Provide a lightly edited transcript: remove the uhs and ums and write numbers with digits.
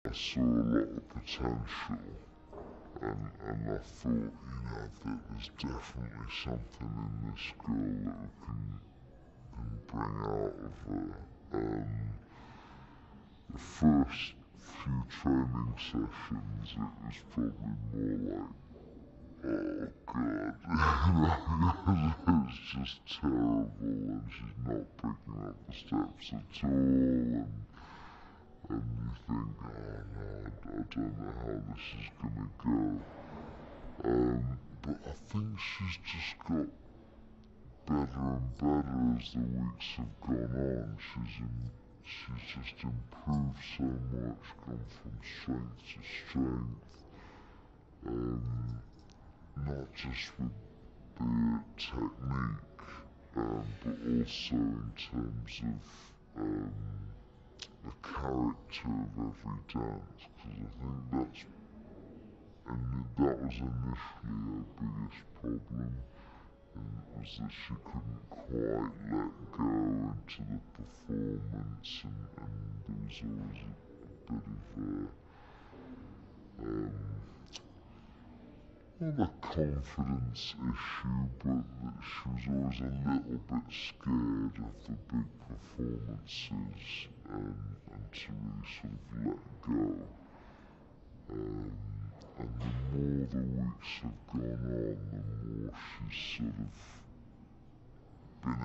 I saw a lot of potential, and I thought, that there's definitely something in this girl that we can bring out of her. The first few training sessions, it was probably more like, oh god, it's just terrible, and she's not picking up the steps at all, and you think, oh no, I don't know how this is gonna go. But I think she's just got better and better as the weeks have gone on. She's just improved so much, gone from strength to strength. Not just with the technique, but also in terms of the character of every dance, because I think that was initially her biggest problem, was that she couldn't quite let go into the performance, and there was always a bit of not a confidence issue, but that she was always a little bit scared of the big performances, and to really sort of let go. And the more the weeks have gone on, the more she's sort of been